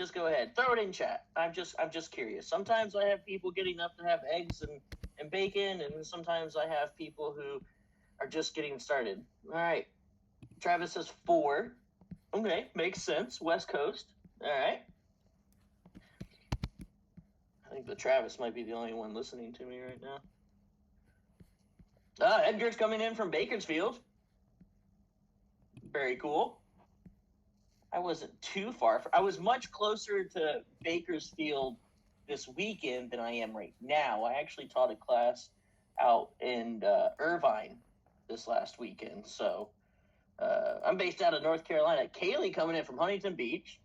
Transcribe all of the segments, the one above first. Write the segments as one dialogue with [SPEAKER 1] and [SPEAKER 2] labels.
[SPEAKER 1] just go ahead, throw it in chat. I'm just curious. Sometimes I have people getting up to have eggs and bacon, and sometimes I have people who are just getting started. All right, Travis says 4. Okay, makes sense. West Coast. All right. I think the Travis might be the only one listening to me right now. Edgar's coming in from Bakersfield. Very cool. I wasn't too far. I was much closer to Bakersfield this weekend than I am right now. I actually taught a class out in Irvine this last weekend. So I'm based out of North Carolina. Kaylee coming in from Huntington Beach.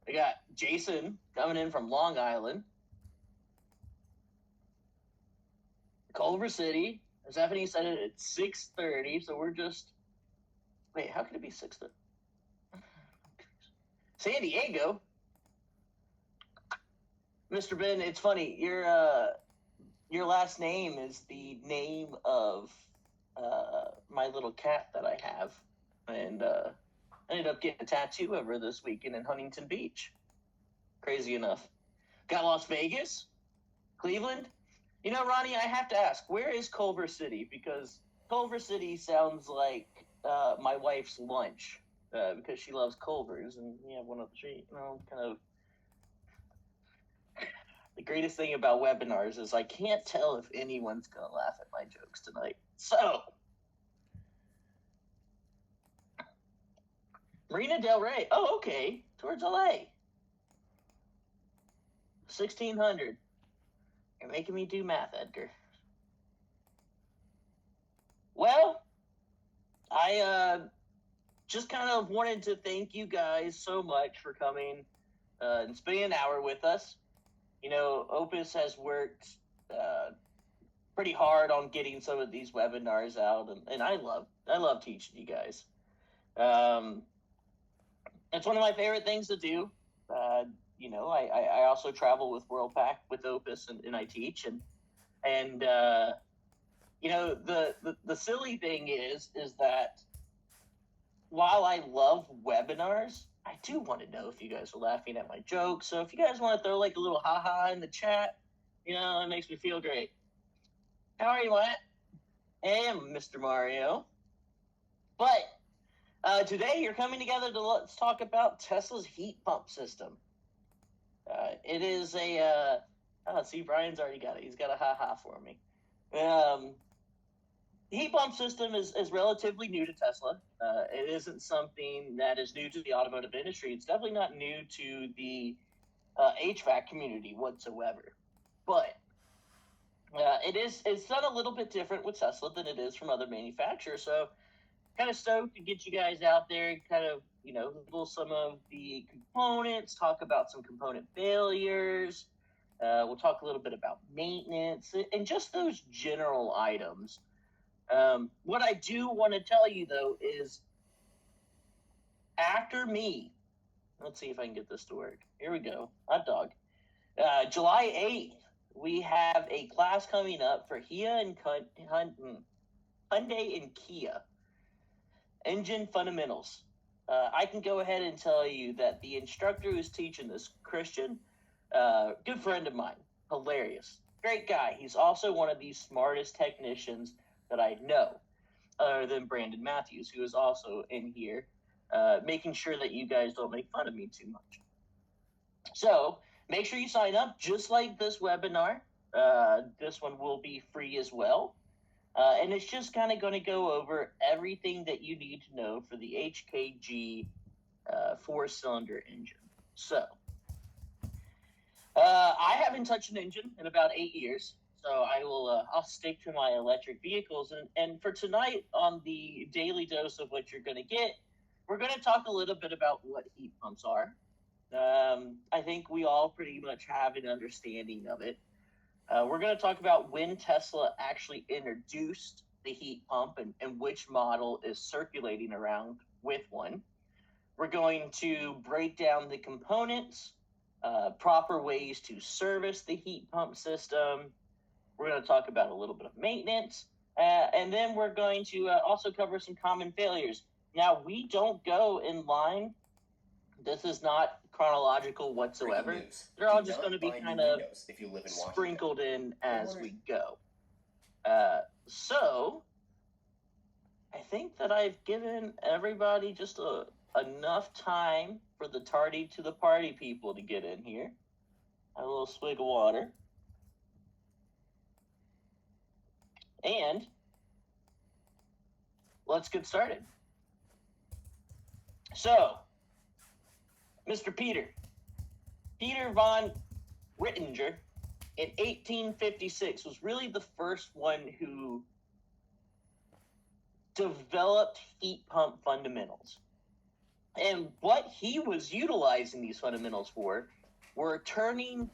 [SPEAKER 1] We got Jason coming in from Long Island. Culver City. Stephanie said it at 6:30, so we're just... Wait, how could it be 6:30? San Diego. Mr. Ben, it's funny. Your last name is the name of my little cat that I have, and I ended up getting a tattoo of her this weekend in Huntington Beach. Crazy enough. Got Las Vegas, Cleveland. You know, Ronnie, I have to ask, where is Culver City? Because Culver City sounds like my wife's lunch. Because she loves Culver's, and we have one up the street. Kind of. The greatest thing about webinars is I can't tell if anyone's going to laugh at my jokes tonight. So, Marina Del Rey. Oh, okay. Towards LA. 1,600. You're making me do math, Edgar. Well, I just kind of wanted to thank you guys so much for coming and spending an hour with us. You know, Opus has worked pretty hard on getting some of these webinars out, and I love teaching you guys. It's one of my favorite things to do. You know, I also travel with WorldPack with Opus, and I teach, and you know, the silly thing is that while I love webinars, I do want to know if you guys are laughing at my jokes. So if you guys want to throw like a little haha in the chat, you know, it makes me feel great. How are you, Matt? Hey, I'm Mr. Mario. But today you're coming together to let's talk about Tesla's heat pump system. It is a, see, Brian's already got it. He's got a haha for me. The heat pump system is relatively new to Tesla. It isn't something that is new to the automotive industry. It's definitely not new to the HVAC community whatsoever. But it's done a little bit different with Tesla than it is from other manufacturers. So kind of stoked to get you guys out there and kind of, you know, label some of the components, talk about some component failures. We'll talk a little bit about maintenance and just those general items. What I do want to tell you, though, is after me, let's see if I can get this to work. Here we go. Hot dog. July 8th, we have a class coming up for Hyundai and Kia. Engine fundamentals. I can go ahead and tell you that the instructor who's teaching this, Christian, good friend of mine, hilarious, great guy. He's also one of the smartest technicians that I know, other than Brandon Matthews, who is also in here, making sure that you guys don't make fun of me too much. So make sure you sign up, just like this webinar. This one will be free as well. And it's just kind of going to go over everything that you need to know for the HKG 4-cylinder engine. So I haven't touched an engine in about 8 years. So I'll stick to my electric vehicles. And for tonight on the daily dose of what you're going to get, we're going to talk a little bit about what heat pumps are. I think we all pretty much have an understanding of it. We're going to talk about when Tesla actually introduced the heat pump and which model is circulating around with one. We're going to break down the components, proper ways to service the heat pump system. We're going to talk about a little bit of maintenance, and then we're going to also cover some common failures. Now, we don't go in line. This is not chronological whatsoever. They're all just going to be kind of sprinkled in as we go. So I think that I've given everybody just enough time for the tardy to the party people to get in here. A little swig of water. And let's get started. So, Mr. Peter von Rittinger in 1856 was really the first one who developed heat pump fundamentals. And what he was utilizing these fundamentals for were turning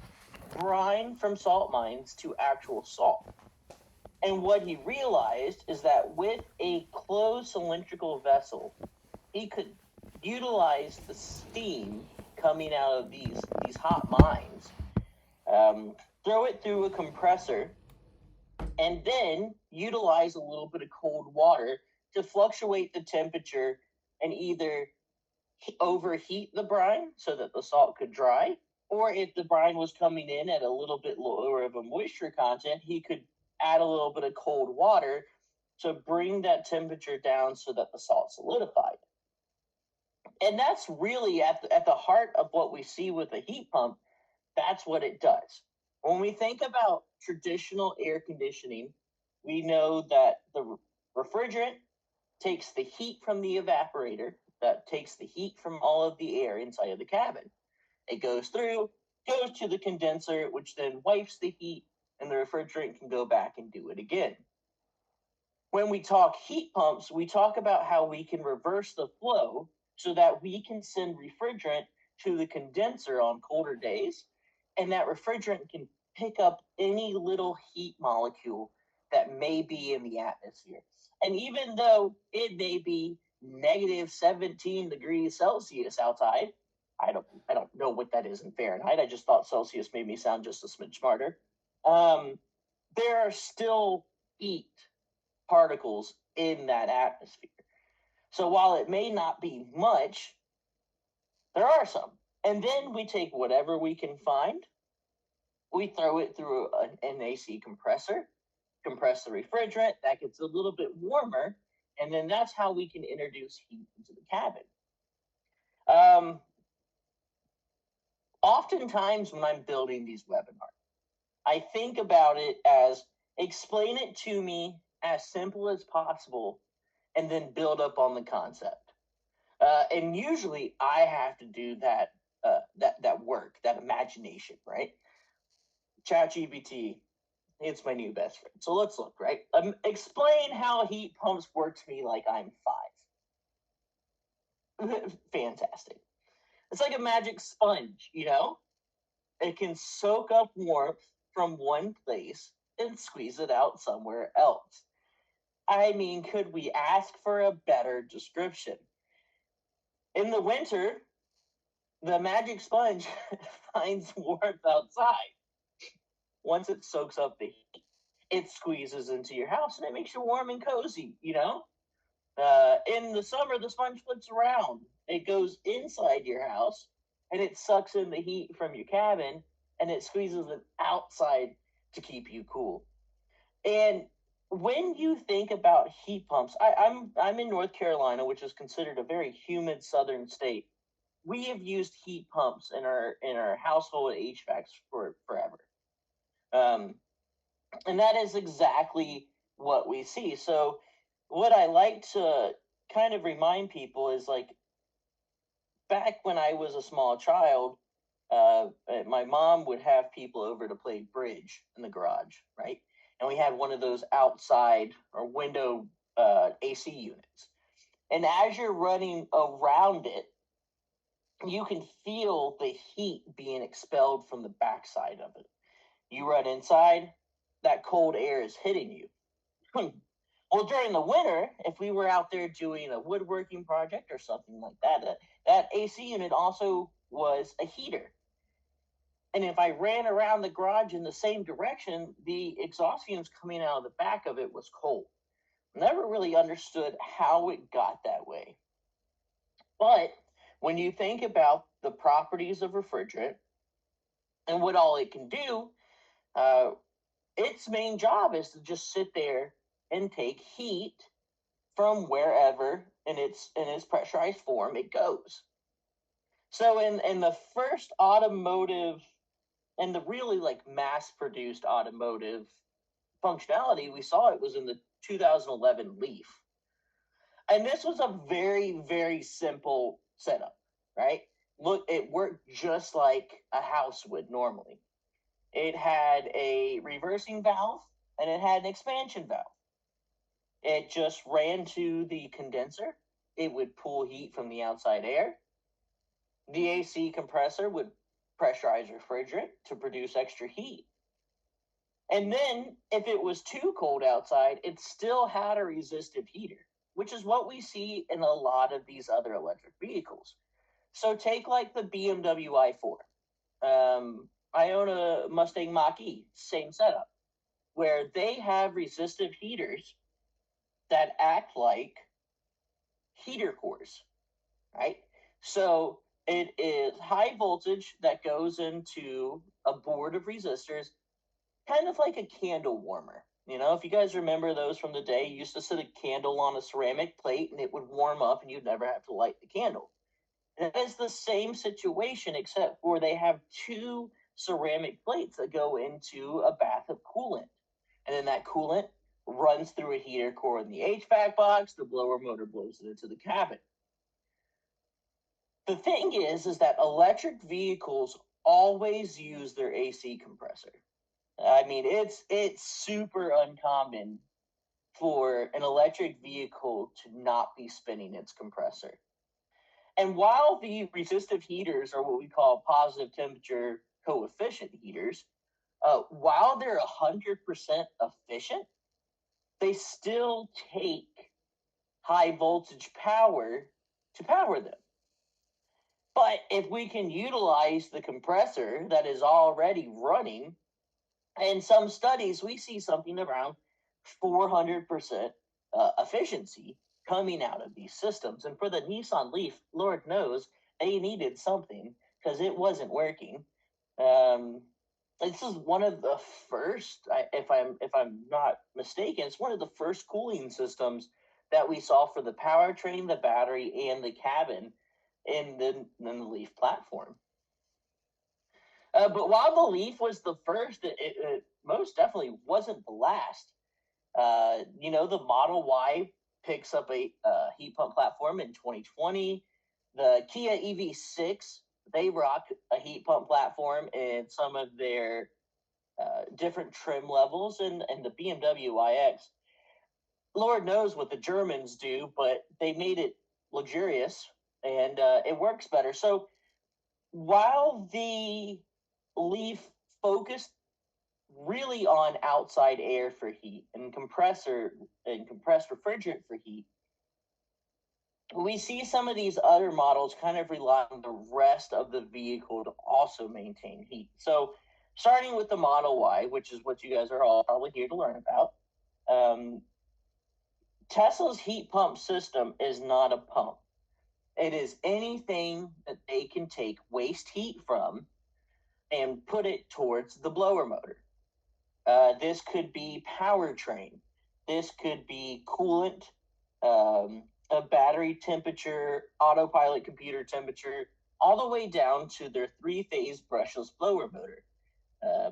[SPEAKER 1] brine from salt mines to actual salt. And what he realized is that with a closed cylindrical vessel, he could utilize the steam coming out of these hot mines, throw it through a compressor, and then utilize a little bit of cold water to fluctuate the temperature and either overheat the brine so that the salt could dry, or if the brine was coming in at a little bit lower of a moisture content, he could add a little bit of cold water to bring that temperature down so that the salt solidified. And that's really at the heart of what we see with a heat pump. That's what it does. When we think about traditional air conditioning, we know that the refrigerant takes the heat from the evaporator, that takes the heat from all of the air inside of the cabin. It goes through, goes to the condenser, which then wipes the heat, and the refrigerant can go back and do it again. When we talk heat pumps, we talk about how we can reverse the flow so that we can send refrigerant to the condenser on colder days, and that refrigerant can pick up any little heat molecule that may be in the atmosphere. And even though it may be negative 17 degrees Celsius outside, I don't know what that is in Fahrenheit. I just thought Celsius made me sound just a smidge smarter. There are still heat particles in that atmosphere. So while it may not be much, there are some. And then we take whatever we can find, we throw it through an AC compressor, compress the refrigerant, that gets a little bit warmer, and then that's how we can introduce heat into the cabin. Oftentimes when I'm building these webinars, I think about it as explain it to me as simple as possible and then build up on the concept. And usually I have to do that work, that imagination, right? ChatGPT, it's my new best friend. So let's look, right? Explain how heat pumps work to me like I'm 5. Fantastic. It's like a magic sponge, you know? It can soak up warmth from one place and squeeze it out somewhere else. I mean, could we ask for a better description? In the winter, the magic sponge finds warmth outside. Once it soaks up the heat, it squeezes into your house and it makes you warm and cozy, you know? In the summer, the sponge flips around. It goes inside your house and it sucks in the heat from your cabin and it squeezes it outside to keep you cool. And when you think about heat pumps, I'm in North Carolina, which is considered a very humid southern state. We have used heat pumps in our household HVACs for forever. And that is exactly what we see. So what I like to kind of remind people is, like, back when I was a small child, my mom would have people over to play bridge in the garage, right? And we had one of those outside or window AC units. And as you're running around it, you can feel the heat being expelled from the backside of it. You run inside, that cold air is hitting you. Well, during the winter, if we were out there doing a woodworking project or something like that AC unit also was a heater. And if I ran around the garage in the same direction, the exhaust fumes coming out of the back of it was cold. Never really understood how it got that way. But when you think about the properties of refrigerant and what all it can do. Uh, its main job is to just sit there and take heat from wherever in its pressurized form it goes. So in the first automotive and the really like mass produced automotive functionality we saw, it was in the 2011 Leaf. And this was a very, very simple setup, right? Look, it worked just like a house would normally. It had a reversing valve and it had an expansion valve. It just ran to the condenser. It would pull heat from the outside air. The AC compressor would pressurize refrigerant to produce extra heat. And then, if it was too cold outside, it still had a resistive heater, which is what we see in a lot of these other electric vehicles. So, take like the BMW i4. I own a Mustang Mach E, same setup, where they have resistive heaters that act like heater cores, right? So it is high voltage that goes into a board of resistors, kind of like a candle warmer. You know, if you guys remember those from the day, you used to set a candle on a ceramic plate and it would warm up and you'd never have to light the candle. And it's the same situation, except for they have two ceramic plates that go into a bath of coolant. And then that coolant runs through a heater core in the HVAC box. The blower motor blows it into the cabin. The thing is that electric vehicles always use their AC compressor. I mean, it's super uncommon for an electric vehicle to not be spinning its compressor. And while the resistive heaters are what we call positive temperature coefficient heaters, while they're 100% efficient, they still take high voltage power to power them. But if we can utilize the compressor that is already running, in some studies we see something around 400% efficiency coming out of these systems. And for the Nissan Leaf, Lord knows they needed something because it wasn't working. This is one of the first, if I'm not mistaken, it's one of the first cooling systems that we saw for the powertrain, the battery, and the cabin in the Leaf platform. But while the Leaf was the first, it most definitely wasn't the last. The Model Y picks up a heat pump platform in 2020. The Kia EV6, they rock a heat pump platform in some of their different trim levels, and the BMW iX. Lord knows what the Germans do, but they made it luxurious and it works better. So while the Leaf focused really on outside air for heat and compressed refrigerant for heat, we see some of these other models kind of rely on the rest of the vehicle to also maintain heat. So starting with the Model Y, which is what you guys are all probably here to learn about, Tesla's heat pump system is not a pump. It is anything that they can take waste heat from and put it towards the blower motor. This could be powertrain. This could be coolant, a battery temperature, autopilot computer temperature, all the way down to their three-phase brushless blower motor.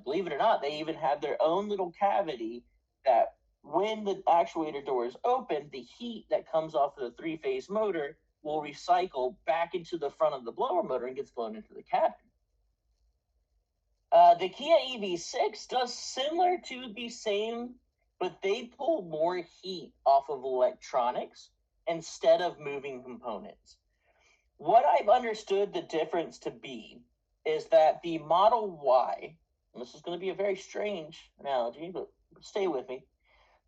[SPEAKER 1] Believe it or not, they even have their own little cavity that when the actuator doors open, the heat that comes off of the three-phase motor will recycle back into the front of the blower motor and gets blown into the cabin. The Kia EV6 does similar to the same, but they pull more heat off of electronics instead of moving components. What I've understood the difference to be is that the Model Y, and this is going to be a very strange analogy, but stay with me.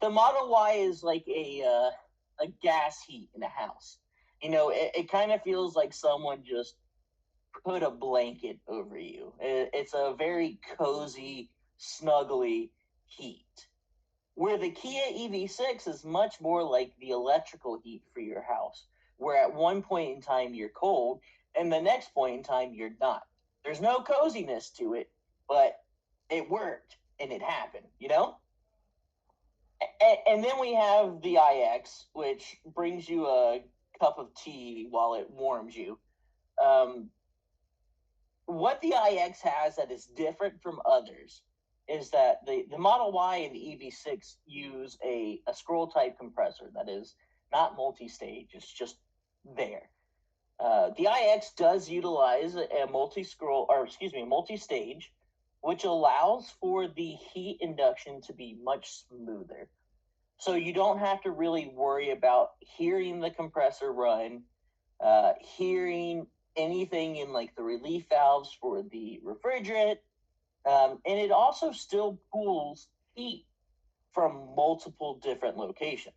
[SPEAKER 1] The Model Y is like a gas heat in a house. It kind of feels like someone just put a blanket over you. It's a very cozy, snuggly heat. Where the Kia EV6 is much more like the electrical heat for your house, where at one point in time you're cold, And the next point in time, you're not. There's no coziness to it, but it worked and it happened, you know? And then we have the IX, which brings you a cup of tea while it warms you. Um, what the IX has that is different from others is that the Model Y and the EV6 use a scroll type compressor that is not multi stage, it's just there. The IX does utilize a multi stage, which allows for the heat induction to be much smoother. So you don't have to really worry about hearing the compressor run, hearing anything in like the relief valves for the refrigerant, and it also still pulls heat from multiple different locations.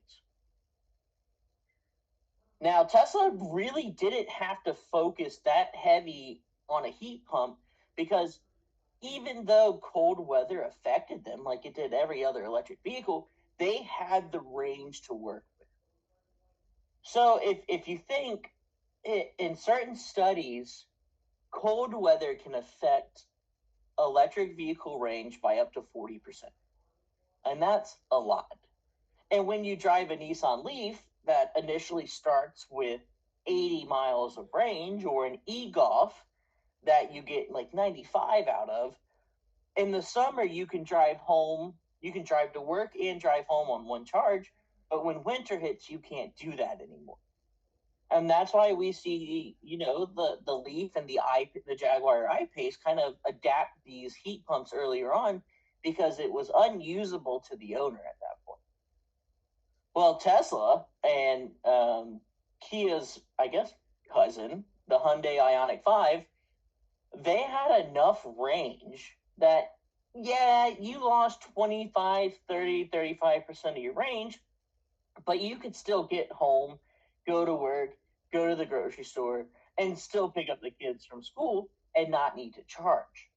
[SPEAKER 1] Now, Tesla really didn't have to focus that heavy on a heat pump because even though cold weather affected them like it did every other electric vehicle, they had the range to work with. So if you think in certain studies, cold weather can affect electric vehicle range by up to 40%. And that's a lot. And when you drive a Nissan Leaf that initially starts with 80 miles of range, or an e-Golf that you get like 95 out of, in the summer you can drive to work and drive home on one charge, but when winter hits you can't do that anymore. And that's why we see, the Leaf and the Jaguar I-Pace kind of adapt these heat pumps earlier on because it was unusable to the owner at that point. Well, Tesla and Kia's, I guess, cousin, the Hyundai Ioniq 5, they had enough range that, yeah, you lost 25, 30, 35% of your range, but you could still get home, go to work, go to the grocery store, and still pick up the kids from school and not need to charge.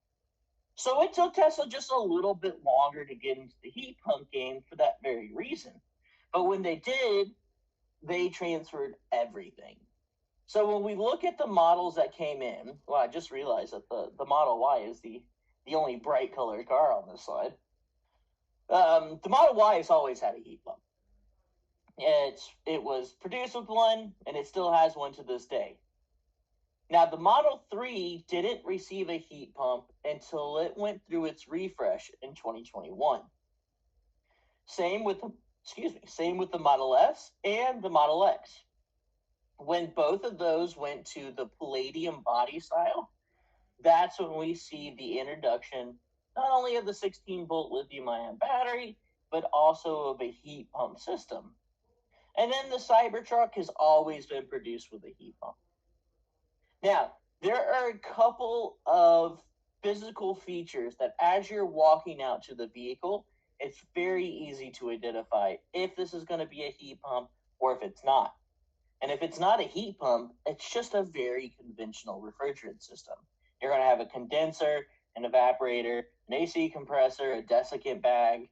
[SPEAKER 1] So it took Tesla just a little bit longer to get into the heat pump game for that very reason. But when they did, they transferred everything. So when we look at the models that came in, well, I just realized that the Model Y is the only bright colored car on this slide. The Model Y has always had a heat pump. It was produced with one, and it still has one to this day. Now, the Model 3 didn't receive a heat pump until it went through its refresh in 2021. Same with the Model S and the Model X. When both of those went to the Palladium body style, that's when we see the introduction not only of the 16-volt lithium-ion battery, but also of a heat pump system. And then the Cybertruck has always been produced with a heat pump. Now, there are a couple of physical features that as you're walking out to the vehicle, it's very easy to identify if this is going to be a heat pump or if it's not. And if it's not a heat pump, it's just a very conventional refrigerant system. You're going to have a condenser, an evaporator, an AC compressor, a desiccant bag.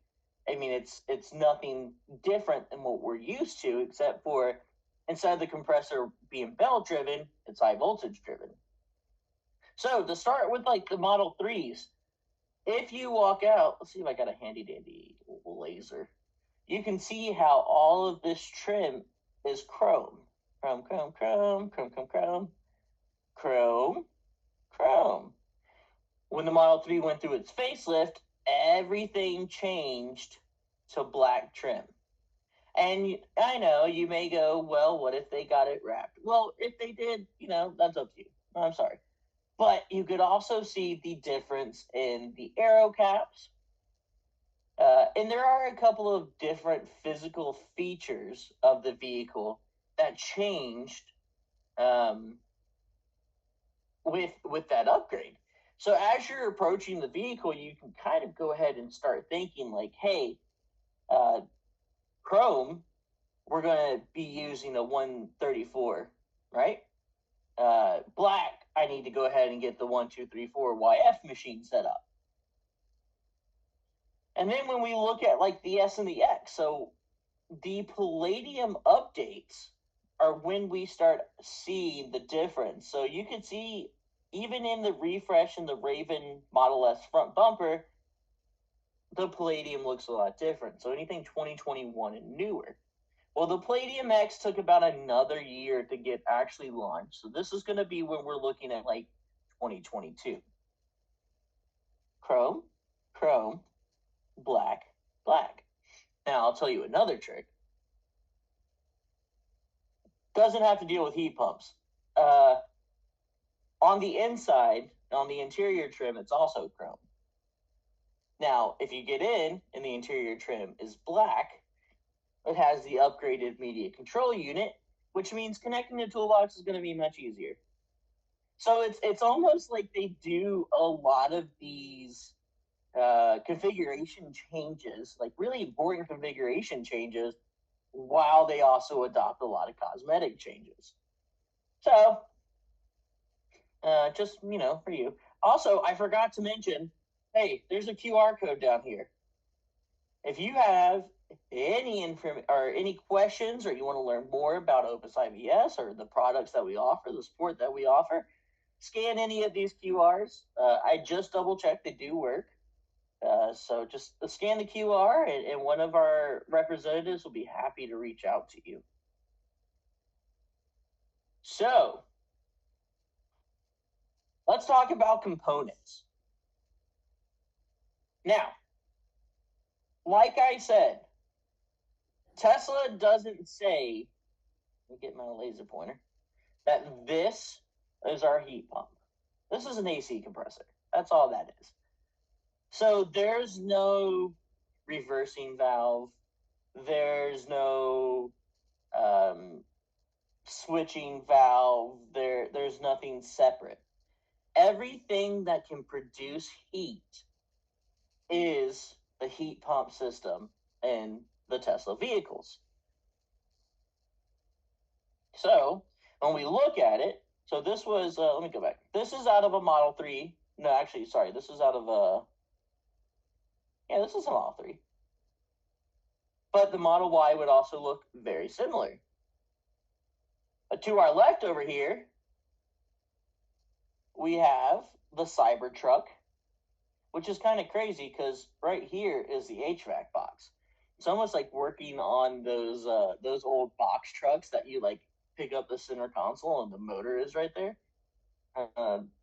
[SPEAKER 1] I mean, it's nothing different than what we're used to, except for instead of the compressor being belt driven, it's high voltage driven. So to start with like the Model 3s, if you walk out, let's see if I got a handy dandy laser. You can see how all of this trim is chrome. Chrome, chrome, chrome, chrome, chrome, chrome, chrome, chrome. When the Model 3 went through its facelift, everything changed to black trim. And I know you may go, well, what if they got it wrapped? Well, if they did, that's up to you. I'm sorry. But you could also see the difference in the aero caps. And there are a couple of different physical features of the vehicle that changed with that upgrade. So as you're approaching the vehicle, you can kind of go ahead and start thinking like, hey, chrome, we're going to be using a 134, right? Black, I need to go ahead and get the 1234 YF machine set up. And then when we look at like the S and the X, so the Palladium updates are when we start seeing the difference. So you can see even in the refresh in the Raven Model S front bumper, the Palladium looks a lot different. So anything 2021 and newer. Well, the Palladium X took about another year to get actually launched. So this is going to be when we're looking at like 2022. Chrome, chrome, black, black. Now, I'll tell you another trick. Doesn't have to deal with heat pumps. On the inside, on the interior trim, it's also chrome. Now, if you get in and the interior trim is black, it has the upgraded media control unit, which means connecting the toolbox is going to be much easier. So it's almost like they do a lot of these configuration changes, like really important configuration changes, while they also adopt a lot of cosmetic changes. So, just, for you. Also, I forgot to mention, hey, there's a QR code down here. If you have any information or any questions, or you want to learn more about Opus IVS or the products that we offer, the support that we offer, scan any of these QRs. I just double checked; they do work. So just scan the QR, and one of our representatives will be happy to reach out to you. So let's talk about components. Now, like I said, Tesla doesn't say, let me get my laser pointer, that this is our heat pump. This is an AC compressor. That's all that is. So there's no reversing valve. There's no switching valve. There's nothing separate. Everything that can produce heat is the heat pump system in the Tesla vehicles. So when we look at it, so this was, let me go back. This is out of a Model 3. No, actually, sorry. This is out of a, this is a Model 3. But the Model Y would also look very similar. But to our left over here, we have the Cybertruck, which is kind of crazy because right here is the HVAC box. It's almost like working on those old box trucks that you like pick up the center console and the motor is right there.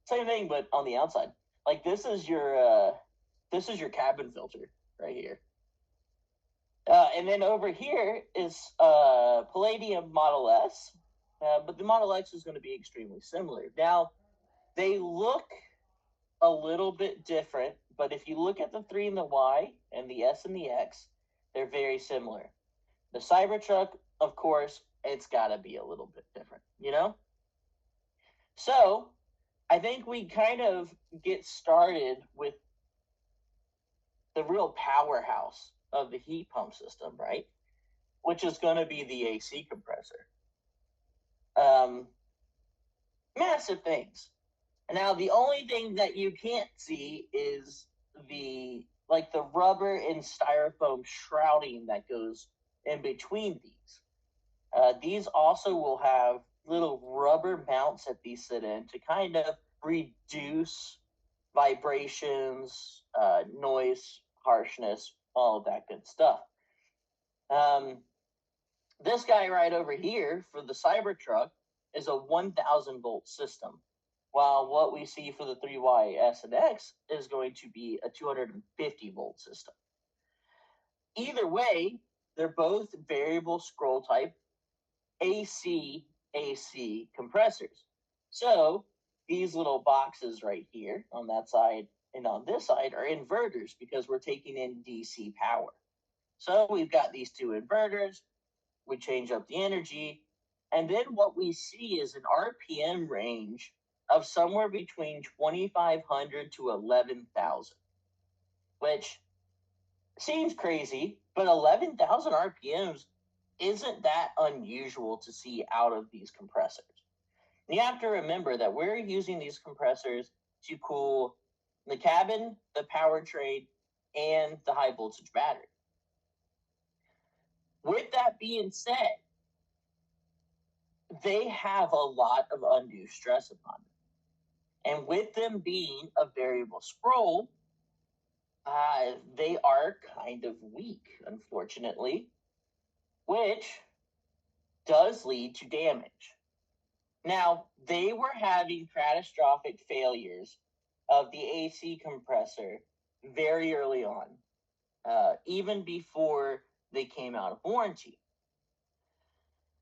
[SPEAKER 1] Same thing, but on the outside. Like this is your cabin filter right here. And then over here is Palladium Model S, but the Model X is going to be extremely similar. Now, they look a little bit different, but if you look at the 3 and the Y and the S and the X, they're very similar. The Cybertruck, of course, it's got to be a little bit different, So, I think we kind of get started with the real powerhouse of the heat pump system, right? Which is going to be the AC compressor. Massive things. Now, the only thing that you can't see is the rubber and styrofoam shrouding that goes in between these. These also will have little rubber mounts that these sit in to kind of reduce vibrations, noise, harshness, all of that good stuff. This guy right over here for the Cybertruck is a 1,000 volt system, while what we see for the 3Y, S, and X is going to be a 250 volt system. Either way, they're both variable scroll type AC compressors. So these little boxes right here on that side and on this side are inverters because we're taking in DC power. So we've got these two inverters. We change up the energy. And then what we see is an RPM range of somewhere between 2,500 to 11,000, which seems crazy, but 11,000 RPMs isn't that unusual to see out of these compressors. And you have to remember that we're using these compressors to cool the cabin, the powertrain, and the high voltage battery. With that being said, they have a lot of undue stress upon them. And with them being a variable scroll, they are kind of weak, unfortunately, which does lead to damage. Now, they were having catastrophic failures of the AC compressor very early on, even before they came out of warranty.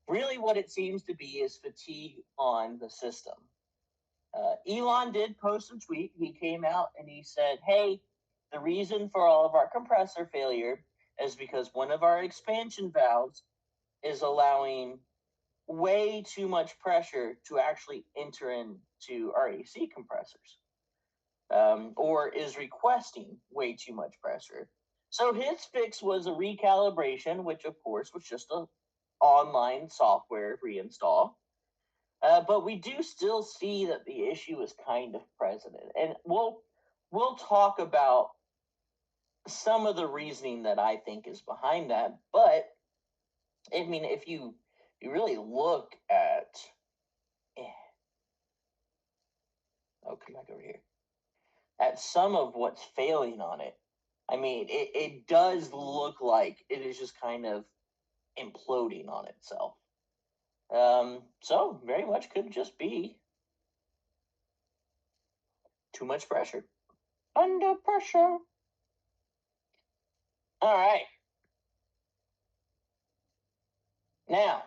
[SPEAKER 1] Really, what it seems to be is fatigue on the system. Elon did post a tweet. He came out and he said, hey, the reason for all of our compressor failure is because one of our expansion valves is allowing way too much pressure to actually enter into our AC compressors, or is requesting way too much pressure. So his fix was a recalibration, which of course was just an online software reinstall. But we do still see that the issue is kind of present, and we'll talk about some of the reasoning that I think is behind that. But I mean, if you really look at, come back over here, at some of what's failing on it, I mean, it does look like it is just kind of imploding on itself. So very much could just be too much pressure. Under pressure. All right. Now,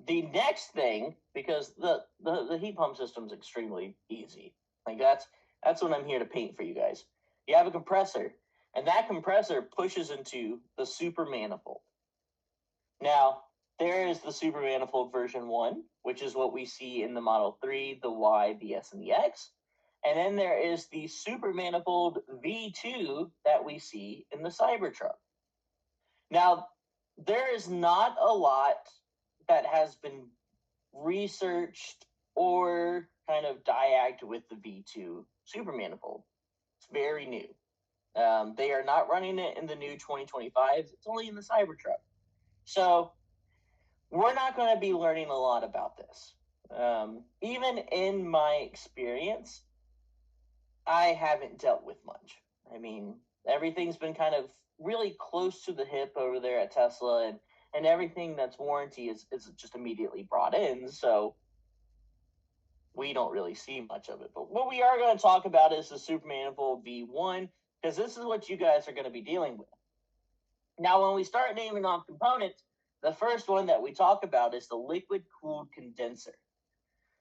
[SPEAKER 1] the next thing, because the heat pump system is extremely easy. Like that's what I'm here to paint for you guys. You have a compressor, and that compressor pushes into the super manifold. Now, there is the super manifold version 1, which is what we see in the Model 3, the Y, the S, and the X. And then there is the super manifold V2 that we see in the Cybertruck. Now, there is not a lot that has been researched or kind of diagged with the V2 super manifold. It's very new. They are not running it in the new 2025s. It's only in the Cybertruck. So we're not going to be learning a lot about this. Even in my experience, I haven't dealt with much. I mean, everything's been kind of really close to the hip over there at Tesla, and everything that's warranty is just immediately brought in, so we don't really see much of it. But what we are going to talk about is the Super Manifold V1, because this is what you guys are going to be dealing with. Now, when we start naming off components, the first one that we talk about is the liquid-cooled condenser.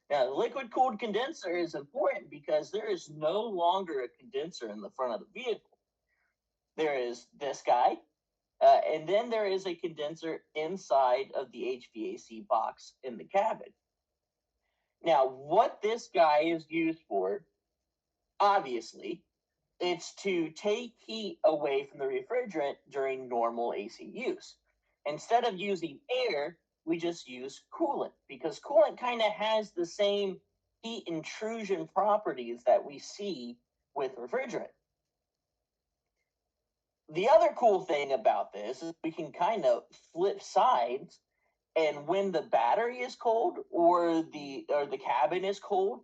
[SPEAKER 1] Now, the liquid-cooled condenser is important because there is no longer a condenser in the front of the vehicle. There is this guy, and then there is a condenser inside of the HVAC box in the cabin. Now, what this guy is used for, obviously, it's to take heat away from the refrigerant during normal AC use. Instead of using air, we just use coolant, because coolant kind of has the same heat intrusion properties that we see with refrigerant. The other cool thing about this is we can kind of flip sides, and when the battery is cold or the cabin is cold,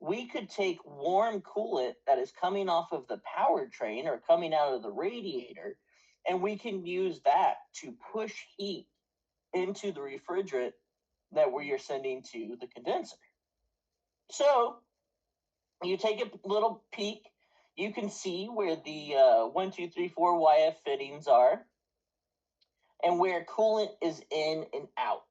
[SPEAKER 1] we could take warm coolant that is coming off of the powertrain or coming out of the radiator, and we can use that to push heat into the refrigerant that we are sending to the condenser. So you take a little peek, you can see where the 1, 2, 3, 4 YF fittings are and where coolant is in and out.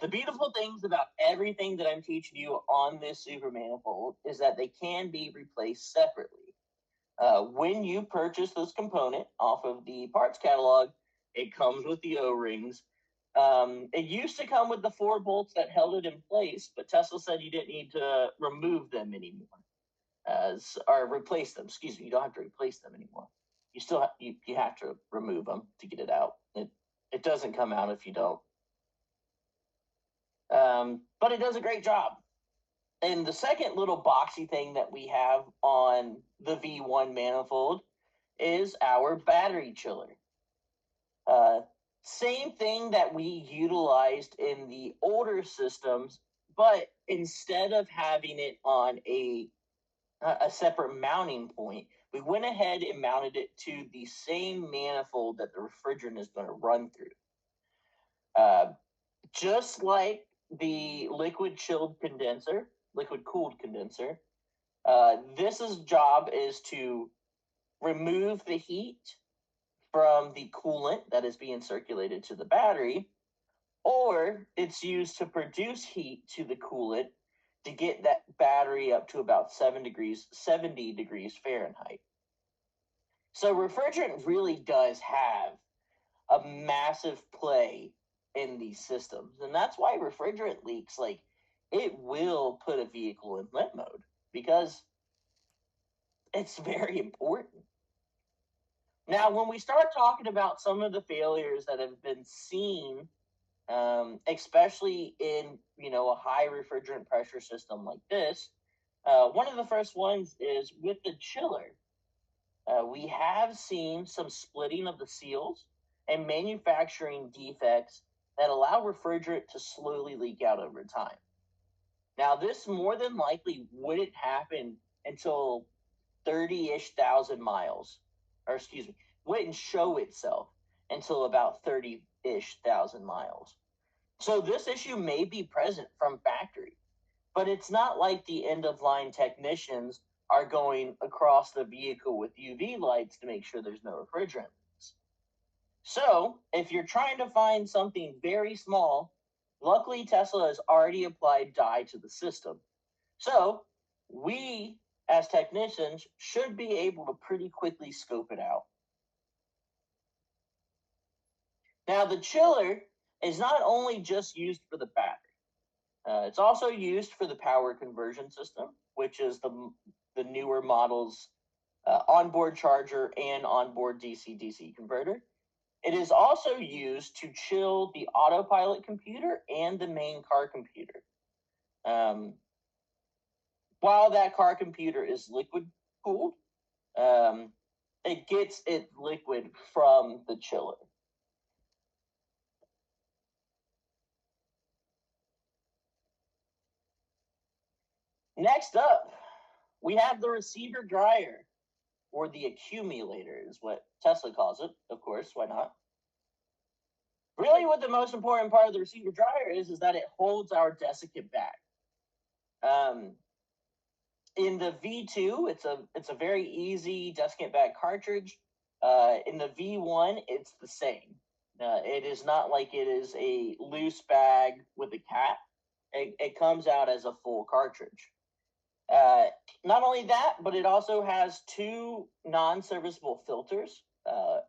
[SPEAKER 1] The beautiful things about everything that I'm teaching you on this super manifold is that they can be replaced separately. When you purchase this component off of the parts catalog, it comes with the O-rings. It used to come with the 4 bolts that held it in place, but Tesla said you didn't need to remove them anymore, or replace them. Excuse me, you don't have to replace them anymore. You still you have to remove them to get it out. It doesn't come out if you don't. But it does a great job. And the second little boxy thing that we have on the V1 manifold is our battery chiller. Same thing that we utilized in the older systems, but instead of having it on a separate mounting point, we went ahead and mounted it to the same manifold that the refrigerant is going to run through. Just like the liquid cooled condenser, this job is to remove the heat from the coolant that is being circulated to the battery, or it's used to produce heat to the coolant to get that battery up to about 70 degrees Fahrenheit. So refrigerant really does have a massive play in these systems. And that's why refrigerant leaks, like, it will put a vehicle in limp mode because it's very important. Now, when we start talking about some of the failures that have been seen, especially in a high refrigerant pressure system like this, one of the first ones is with the chiller. We have seen some splitting of the seals and manufacturing defects that allow refrigerant to slowly leak out over time. Now, this more than likely wouldn't happen until 30-ish thousand miles, or excuse me, wouldn't show itself until about 30-ish thousand miles. So this issue may be present from factory, but it's not like the end-of-line technicians are going across the vehicle with UV lights to make sure there's no refrigerant. So, if you're trying to find something very small, luckily Tesla has already applied dye to the system. So, we as technicians should be able to pretty quickly scope it out. Now, the chiller is not only just used for the battery, it's also used for the power conversion system, which is the newer model's onboard charger and onboard DC-DC converter. It is also used to chill the autopilot computer and the main car computer. While that car computer is liquid cooled, it gets its liquid from the chiller. Next up, we have the receiver dryer, or the accumulator is what Tesla calls it, of course, why not? Really, what the most important part of the receiver dryer is that it holds our desiccant bag. In the V2, it's a very easy desiccant bag cartridge. In the V1, it's the same. It is not like it is a loose bag with a cap. It comes out as a full cartridge. Not only that, but it also has two non-serviceable filters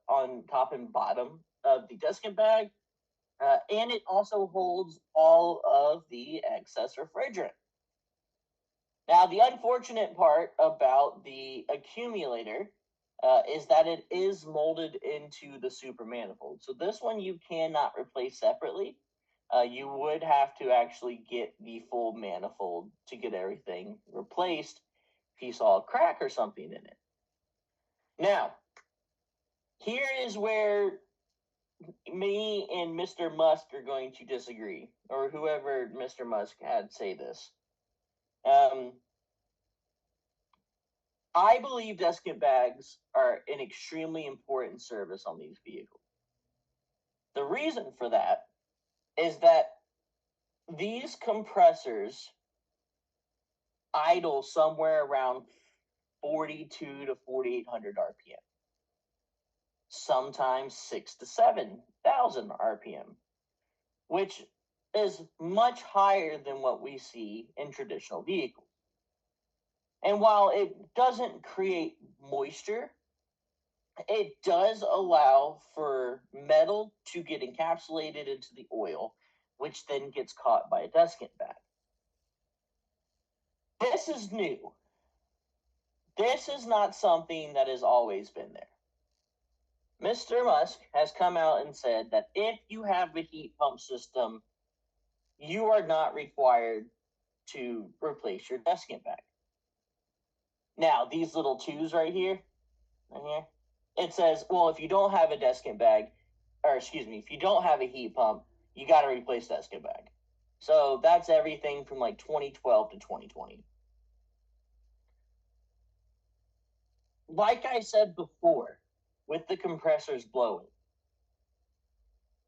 [SPEAKER 1] on top and bottom of the desiccant bag, and it also holds all of the excess refrigerant. Now, the unfortunate part about the accumulator is that it is molded into the super manifold. So this one you cannot replace separately. You would have to actually get the full manifold to get everything replaced if you saw a crack or something in it. Now, here is where me and Mr. Musk are going to disagree, or whoever Mr. Musk had say this. I believe desiccant bags are an extremely important service on these vehicles. The reason for that is that these compressors idle somewhere around 42 to 4,800 RPM, sometimes 6 to 7,000 RPM, which is much higher than what we see in traditional vehicles. And while it doesn't create moisture, it does allow for metal to get encapsulated into the oil, which then gets caught by a desiccant bag. This is new. This is not something that has always been there. Mr. Musk has come out and said that if you have a heat pump system, you are not required to replace your desiccant bag. Now, these little twos right here, it says, well, if you don't have a desiccant bag, or excuse me, if you don't have a heat pump, you got to replace that skid bag. So that's everything from like 2012 to 2020. Like I said before, with the compressors blowing,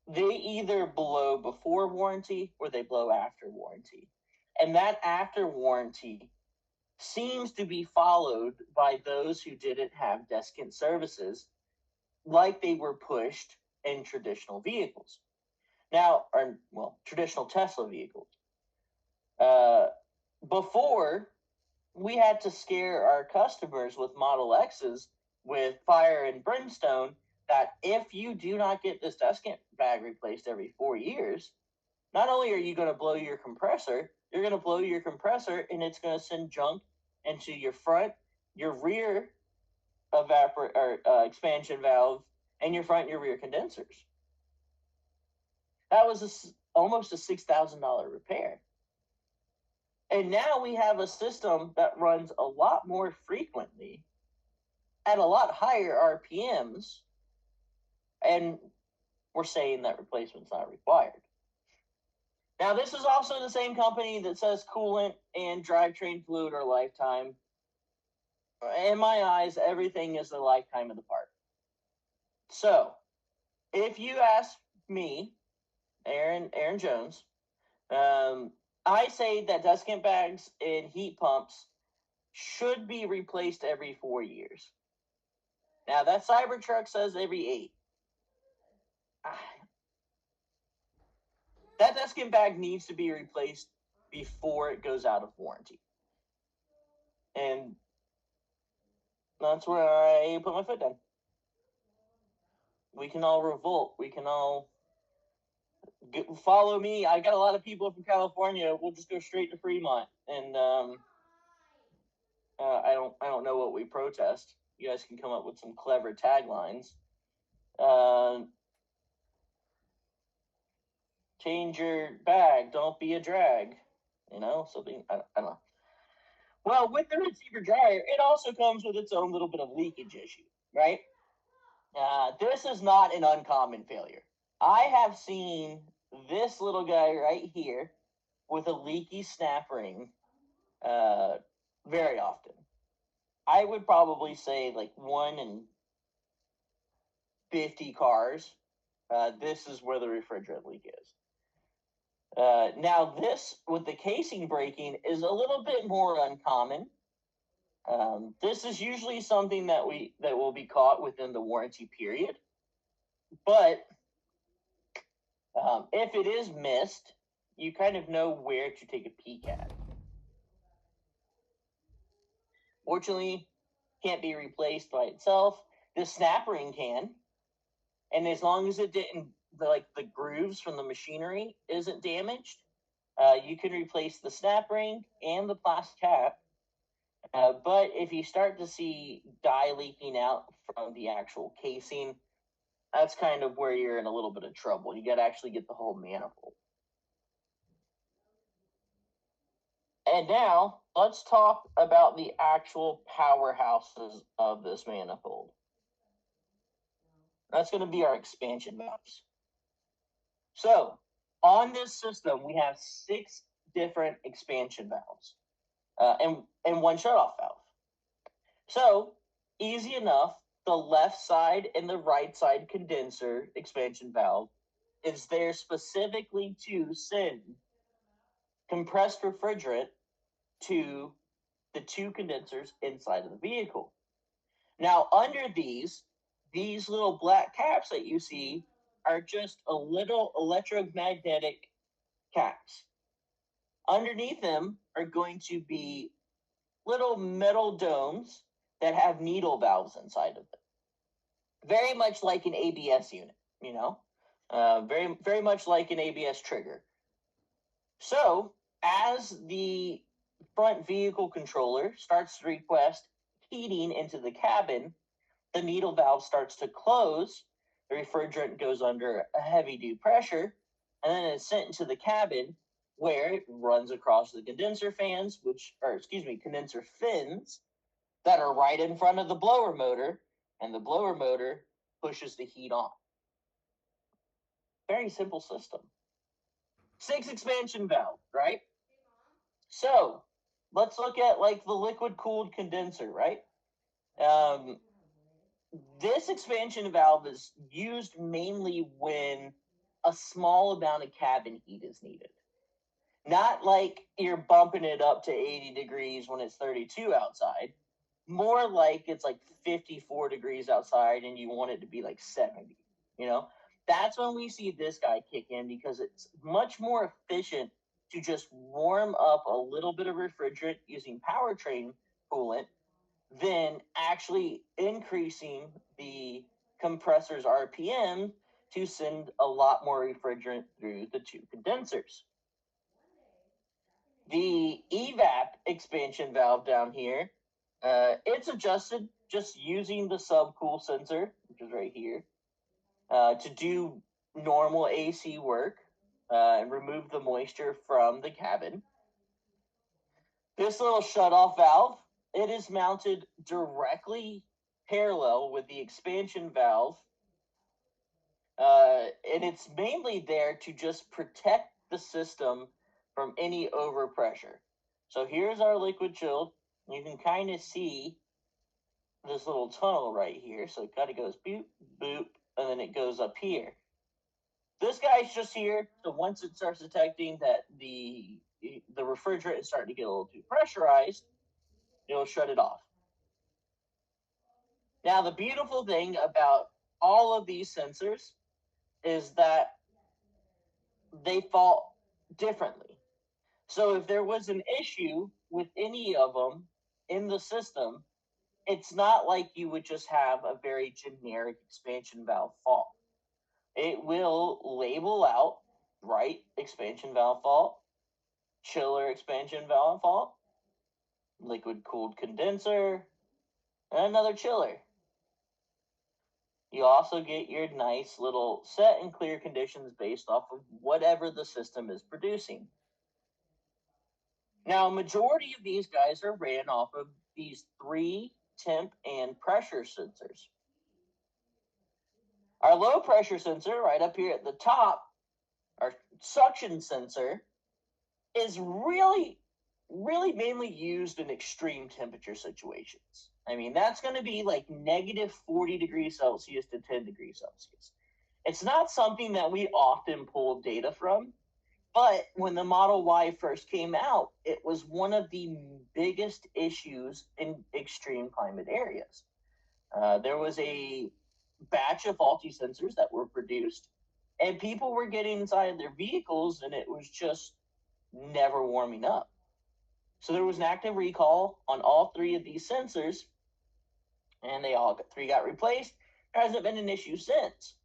[SPEAKER 1] they either blow before warranty or they blow after warranty. And that after warranty seems to be followed by those who didn't have desiccant services like they were pushed in traditional vehicles. Now, or well, traditional Tesla vehicles. Before, we had to scare our customers with Model X's with fire and brimstone that if you do not get this desiccant bag replaced every 4 years, not only are you going to blow your compressor, you're going to blow your compressor and it's going to send junk into your front, your rear expansion valve, and your front and your rear condensers. That was almost a $6,000 repair. And now we have a system that runs a lot more frequently at a lot higher RPMs, and we're saying that replacement's not required. Now, this is also the same company that says coolant and drivetrain fluid are lifetime. In my eyes, everything is the lifetime of the part. So, if you ask me, Aaron Jones, I say that desiccant bags and heat pumps should be replaced every 4 years. Now, that Cybertruck says every 8. That desiccant bag needs to be replaced before it goes out of warranty. And that's where I put my foot down. We can all revolt. We can all follow me. I got a lot of people from California. We'll just go straight to Fremont, and I don't know what we protest. You guys can come up with some clever taglines. Change your bag. Don't be a drag. You know, something. I don't know. Well, with the receiver dryer, it also comes with its own little bit of leakage issue, right? This is not an uncommon failure. I have seen this little guy right here with a leaky snap ring very often. I would probably say like 1 in 50 cars. This is where the refrigerant leak is. Now, this with the casing breaking is a little bit more uncommon. This is usually something that will be caught within the warranty period, but if it is missed, you kind of know where to take a peek at. Fortunately, can't be replaced by itself. The snap ring can, and as long as it didn't, like the grooves from the machinery isn't damaged, you can replace the snap ring and the plastic cap. But if you start to see dye leaking out from the actual casing, that's kind of where you're in a little bit of trouble. You got to actually get the whole manifold. And now, let's talk about the actual powerhouses of this manifold. That's going to be our expansion valves. So, on this system, we have 6 different expansion valves and 1 shutoff valve. So, easy enough, the left side and the right side condenser expansion valve is there specifically to send compressed refrigerant to the 2 condensers inside of the vehicle. Now, under these little black caps that you see are just a little electromagnetic caps. Underneath them are going to be little metal domes that have needle valves inside of them. Very much like an ABS unit, you know? Very, very much like an ABS trigger. So, as the front vehicle controller starts to request heating into the cabin, the needle valve starts to close, the refrigerant goes under a heavy due pressure, and then it's sent into the cabin where it runs across the condenser fans, condenser fins that are right in front of the blower motor, and the blower motor pushes the heat on. Very simple system. 6 expansion valve, right? So let's look at like the liquid cooled condenser, right? Um, this expansion valve is used mainly when a small amount of cabin heat is needed. Not like you're bumping it up to 80 degrees when it's 32 outside. More like it's like 54 degrees outside and you want it to be like 70, you know? That's when we see this guy kick in because it's much more efficient to just warm up a little bit of refrigerant using powertrain coolant than actually increasing the compressor's RPM to send a lot more refrigerant through the two condensers. The evap expansion valve down here, it's adjusted just using the subcool sensor, which is right here, to do normal AC work and remove the moisture from the cabin. This little shutoff valve, it is mounted directly parallel with the expansion valve, and it's mainly there to just protect the system from any overpressure. So here's our liquid chilled. You can kind of see this little tunnel right here. So it kind of goes boop, boop, and then it goes up here. This guy's just here, so once it starts detecting that the refrigerant is starting to get a little too pressurized, it'll shut it off. Now, the beautiful thing about all of these sensors is that they fault differently. So if there was an issue with any of them in the system, it's not like you would just have a very generic expansion valve fault. It will label out, right, expansion valve fault, chiller expansion valve fault, liquid cooled condenser, and another chiller. You also get your nice little set and clear conditions based off of whatever the system is producing. Now, a majority of these guys are ran off of these 3 temp and pressure sensors. Our low pressure sensor right up here at the top, our suction sensor, is really mainly used in extreme temperature situations. I mean, that's going to be like negative 40 degrees Celsius to 10 degrees Celsius. It's not something that we often pull data from, but when the Model Y first came out, it was one of the biggest issues in extreme climate areas. There was a batch of faulty sensors that were produced, and people were getting inside their vehicles, and it was just never warming up. So there was an active recall on all 3 of these sensors, and they all 3 got replaced. There hasn't been an issue since.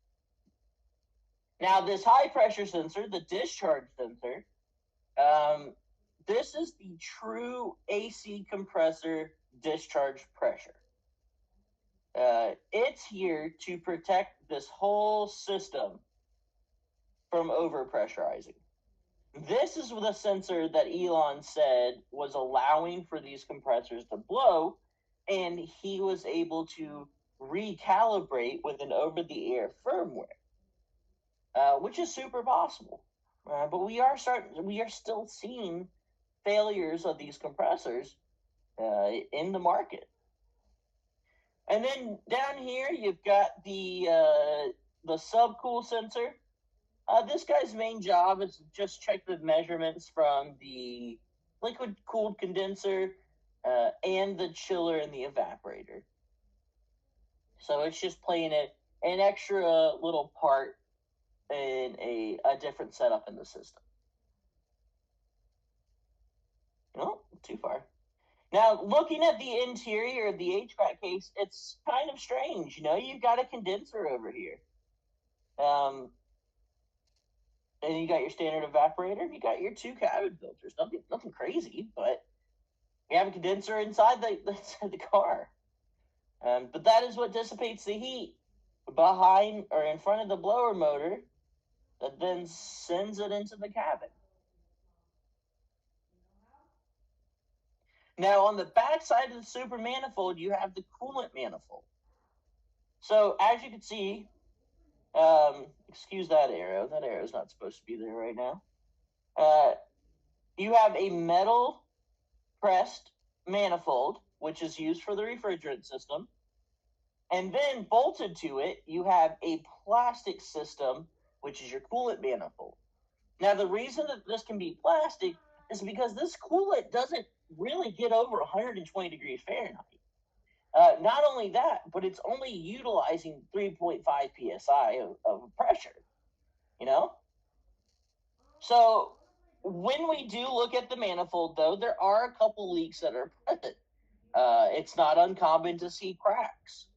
[SPEAKER 1] Now, this high pressure sensor, the discharge sensor, this is the true AC compressor discharge pressure. It's here to protect this whole system from overpressurizing. This is the sensor that Elon said was allowing for these compressors to blow, and he was able to recalibrate with an over-the-air firmware, which is super possible. But we are still seeing failures of these compressors in the market. And then down here you've got the subcool sensor. This guy's main job is to just check the measurements from the liquid cooled condenser and the chiller and the evaporator. So it's just playing an extra little part in a different setup in the system. No, too far. Now, looking at the interior of the HVAC case, it's kind of strange. You know, you've got a condenser over here. And you got your standard evaporator, and you got your 2 cabin filters. Nothing crazy, but you have a condenser inside the car. But that is what dissipates the heat behind or in front of the blower motor that then sends it into the cabin. Now, on the back side of the super manifold, you have the coolant manifold. So, as you can see, Excuse that arrow. That arrow is not supposed to be there right now. You have a metal pressed manifold, which is used for the refrigerant system. And then bolted to it, you have a plastic system, which is your coolant manifold. Now, the reason that this can be plastic is because this coolant doesn't really get over 120 degrees Fahrenheit. Not only that, but it's only utilizing 3.5 psi of pressure, you know? So when we do look at the manifold, though, there are a couple leaks that are present. It's not uncommon to see cracks,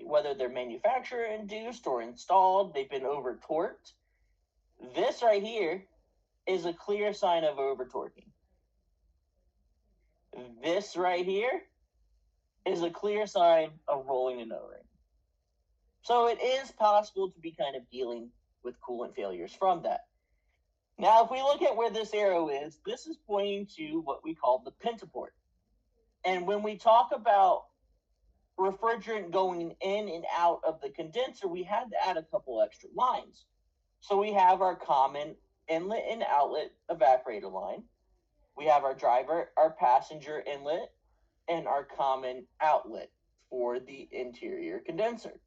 [SPEAKER 1] whether they're manufacturer induced or installed, they've been over torqued. This right here is a clear sign of over torquing. This right here is a clear sign of rolling an O-ring. So it is possible to be kind of dealing with coolant failures from that. Now, if we look at where this arrow is, this is pointing to what we call the pentaport. And when we talk about refrigerant going in and out of the condenser, we had to add a couple extra lines. So we have our common inlet and outlet evaporator line. We have our driver, our passenger inlet, and our common outlet for the interior condenser.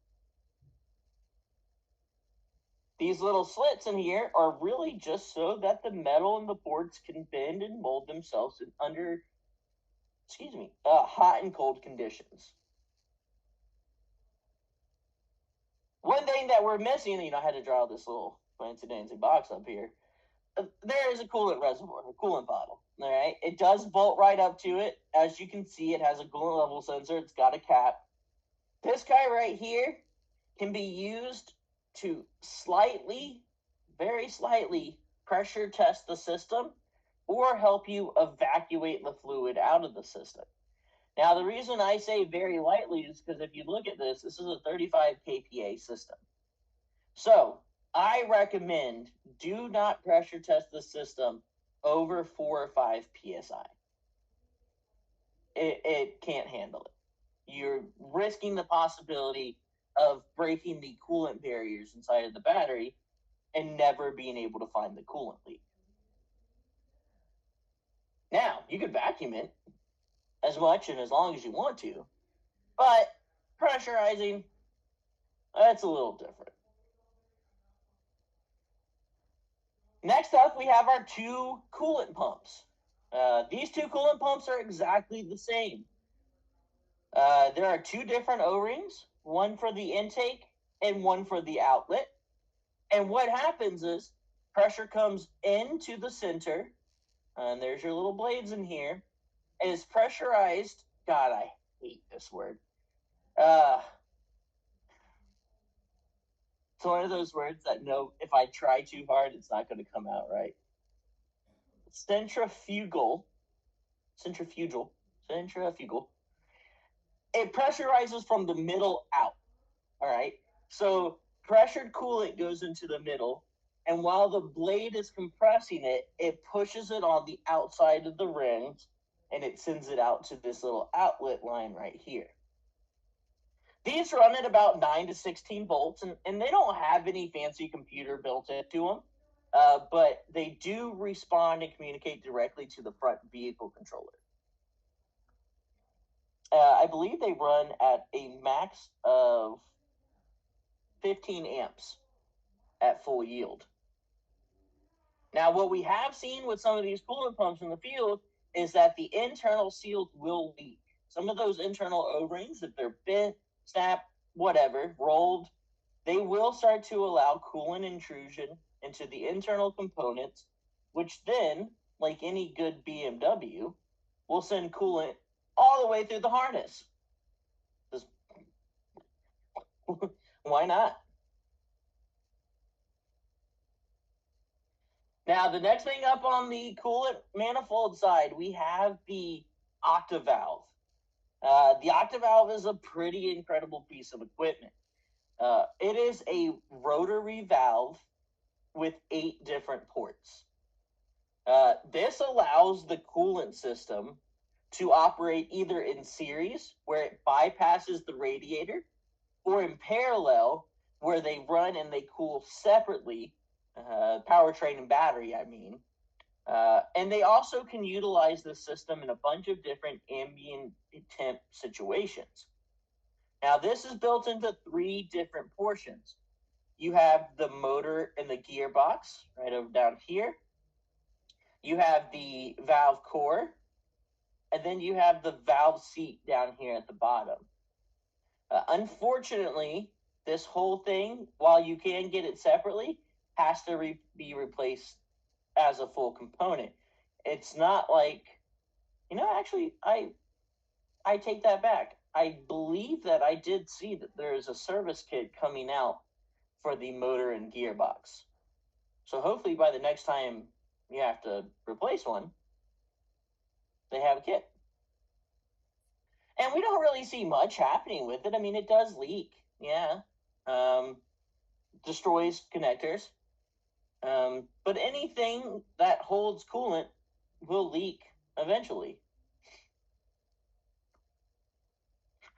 [SPEAKER 1] These little slits in here are really just so that the metal and the ports can bend and mold themselves under, hot and cold conditions. One thing that we're missing, I had to draw this little fancy dancy box up here. There is a coolant reservoir, a coolant bottle. All right, it does bolt right up to it. As you can see, it has a coolant level sensor. It's got a cap. This guy right here can be used to very slightly pressure test the system or help you evacuate the fluid out of the system. Now, the reason I say very lightly is because if you look at this, this is a 35 kPa system. So I recommend do not pressure test the system over 4 or 5 psi. It can't handle it. You're risking the possibility of breaking the coolant barriers inside of the battery and never being able to find the coolant leak. Now, you could vacuum it as much and as long as you want to, but pressurizing, that's a little different. Next up, we have our two coolant pumps. These two coolant pumps are exactly the same. There are two different O-rings, one for the intake and one for the outlet. And what happens is pressure comes into the center, and there's your little blades in here, is pressurized. God, I hate this word. It's one of those words that if I try too hard, it's not going to come out right. Centrifugal. It pressurizes from the middle out. All right. So pressured coolant goes into the middle, and while the blade is compressing it, it pushes it on the outside of the rings, and it sends it out to this little outlet line right here. These run at about 9 to 16 volts, and they don't have any fancy computer built into them, but they do respond and communicate directly to the front vehicle controller. I believe they run at a max of 15 amps at full yield. Now, what we have seen with some of these coolant pumps in the field is that the internal seals will leak. Some of those internal O-rings, if they're bent, snapped, whatever, rolled, they will start to allow coolant intrusion into the internal components, which then, like any good BMW, will send coolant all the way through the harness. Just, why not? Now, the next thing up on the coolant manifold side, we have the octavalve. The octavalve is a pretty incredible piece of equipment. It is a rotary valve with 8 different ports. This allows the coolant system to operate either in series, where it bypasses the radiator, or in parallel, where they run and they cool separately, powertrain and battery, I mean. And they also can utilize the system in a bunch of different ambient temp situations. Now, this is built into 3 different portions. You have the motor and the gearbox right over down here. You have the valve core, and then you have the valve seat down here at the bottom. Unfortunately, this whole thing, while you can get it separately, has to be replaced as a full component. It's not like, actually, I take that back. I believe that I did see that there is a service kit coming out for the motor and gearbox. So hopefully by the next time you have to replace one, they have a kit. And we don't really see much happening with it. I mean, it does leak. Yeah. Destroys connectors. But anything that holds coolant will leak eventually.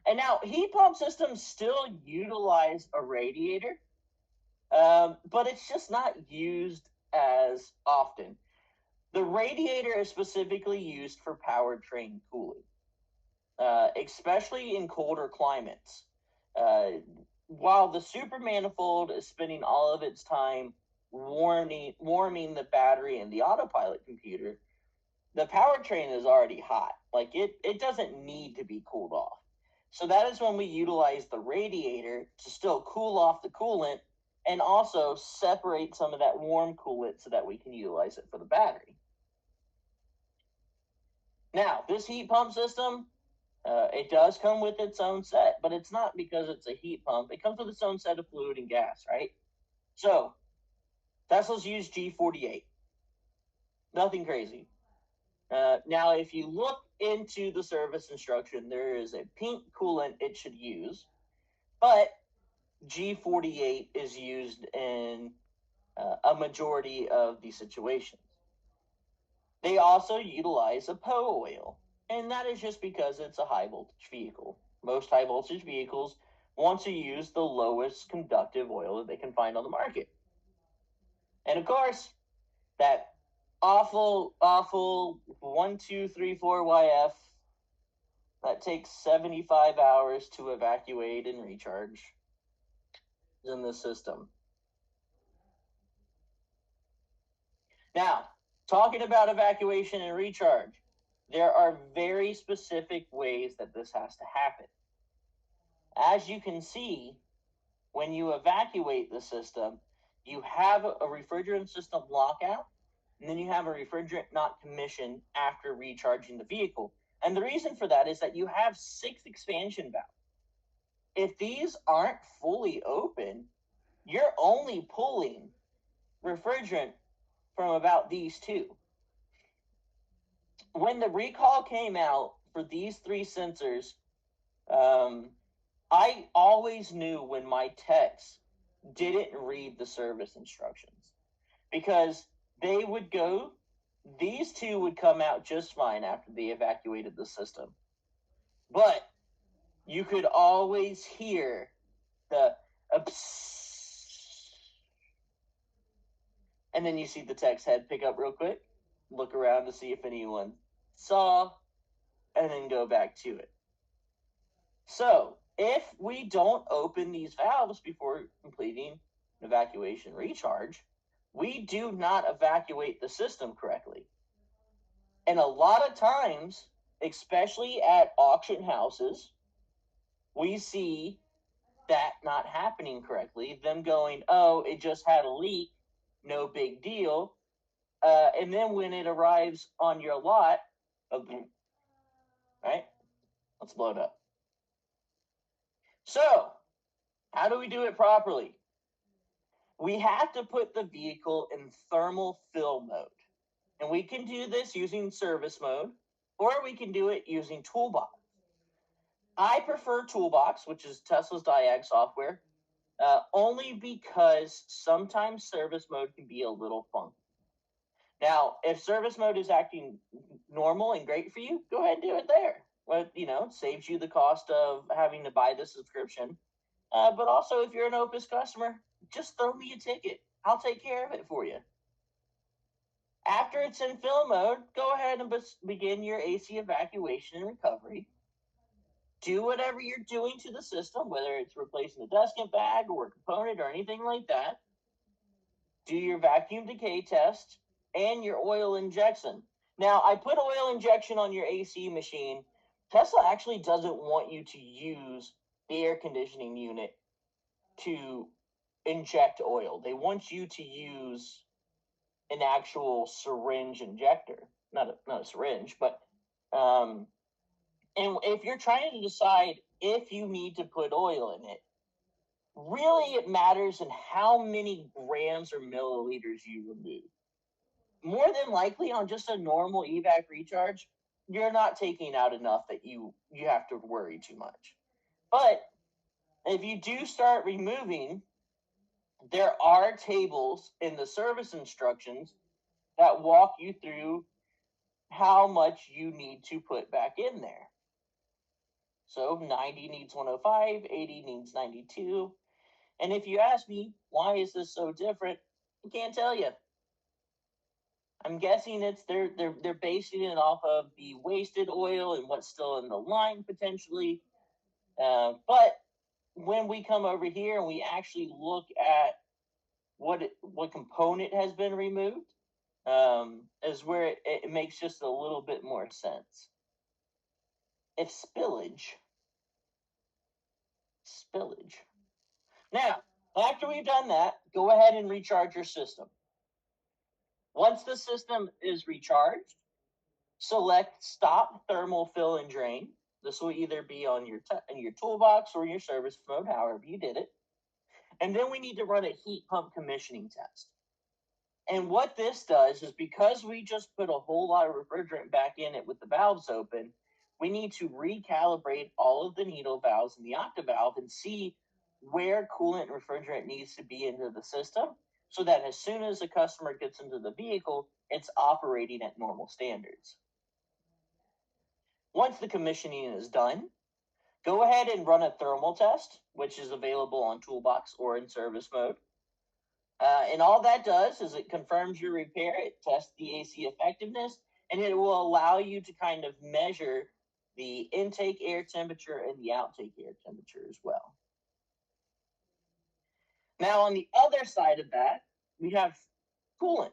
[SPEAKER 1] And now, heat pump systems still utilize a radiator, but it's just not used as often. The radiator is specifically used for powertrain cooling, especially in colder climates. While the super manifold is spending all of its time warming the battery and the autopilot computer, the powertrain is already hot. Like it doesn't need to be cooled off. So that is when we utilize the radiator to still cool off the coolant and also separate some of that warm coolant so that we can utilize it for the battery. Now, this heat pump system, it does come with its own set, but it's not because it's a heat pump. It comes with its own set of fluid and gas, right? So, Tesla's use G48. Nothing crazy. Now, if you look into the service instruction, there is a pink coolant it should use, but G48 is used in a majority of the situations. They also utilize a PO oil, and that is just because it's a high voltage vehicle. Most high voltage vehicles want to use the lowest conductive oil that they can find on the market. And of course, that awful 1234YF that takes 75 hours to evacuate and recharge is in the system. Now, talking about evacuation and recharge, there are very specific ways that this has to happen. As you can see, when you evacuate the system, you have a refrigerant system lockout, and then you have a refrigerant not commissioned after recharging the vehicle. And the reason for that is that you have 6 expansion valves. If these aren't fully open, you're only pulling refrigerant from about these 2. When the recall came out for these 3 sensors, I always knew when my techs didn't read the service instructions, because they would go, these 2 would come out just fine after they evacuated the system. But you could always hear the and then you see the tech's head pick up real quick, look around to see if anyone saw, and then go back to it. So, if we don't open these valves before completing evacuation recharge, we do not evacuate the system correctly. And a lot of times, especially at auction houses, we see that not happening correctly, them going, oh, it just had a leak, no big deal. And then when it arrives on your lot, right, let's blow it up. So, how do we do it properly? We have to put the vehicle in thermal fill mode. And we can do this using service mode, or we can do it using Toolbox. I prefer Toolbox, which is Tesla's Diag software, only because sometimes service mode can be a little funky. Now, if service mode is acting normal and great for you, go ahead and do it there. Well, it saves you the cost of having to buy the subscription. But also, if you're an Opus customer, just throw me a ticket. I'll take care of it for you. After it's in fill mode, go ahead and begin your AC evacuation and recovery. Do whatever you're doing to the system, whether it's replacing a desiccant bag or a component or anything like that. Do your vacuum decay test and your oil injection. Now, I put oil injection on your AC machine. Tesla actually doesn't want you to use the air conditioning unit to inject oil. They want you to use an actual syringe injector, not a syringe, but and if you're trying to decide if you need to put oil in it, really it matters in how many grams or milliliters you remove. More than likely, on just a normal evac recharge, you're not taking out enough that you have to worry too much. But if you do start removing, there are tables in the service instructions that walk you through how much you need to put back in there. So 90 needs 105, 80 needs 92. And if you ask me, why is this so different? I can't tell you. I'm guessing it's they're basing it off of the wasted oil and what's still in the line potentially. But when we come over here and we actually look at what component has been removed, is where it makes just a little bit more sense. If spillage. Now, after we've done that, go ahead and recharge your system. Once the system is recharged, select Stop Thermal Fill and Drain. This will either be on your toolbox or your service mode, however you did it. And then we need to run a heat pump commissioning test. And what this does is, because we just put a whole lot of refrigerant back in it with the valves open, we need to recalibrate all of the needle valves and the octavalve and see where coolant and refrigerant needs to be into the system, so that as soon as the customer gets into the vehicle, it's operating at normal standards. Once the commissioning is done, go ahead and run a thermal test, which is available on Toolbox or in service mode. And all that does is it confirms your repair, it tests the AC effectiveness, and it will allow you to kind of measure the intake air temperature and the outtake air temperature as well. Now, on the other side of that, we have coolant.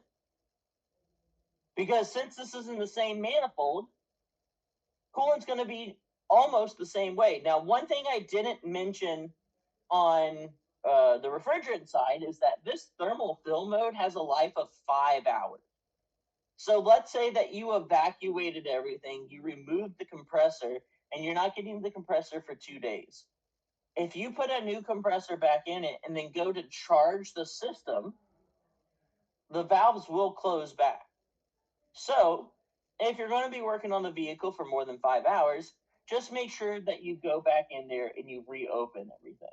[SPEAKER 1] Because since this is in the same manifold, coolant's going to be almost the same way. Now, one thing I didn't mention on the refrigerant side is that this thermal fill mode has a life of 5 hours. So let's say that you evacuated everything, you removed the compressor, and you're not getting the compressor for 2 days. If you put a new compressor back in it and then go to charge the system, the valves will close back. So if you're going to be working on the vehicle for more than 5 hours, just make sure that you go back in there and you reopen everything.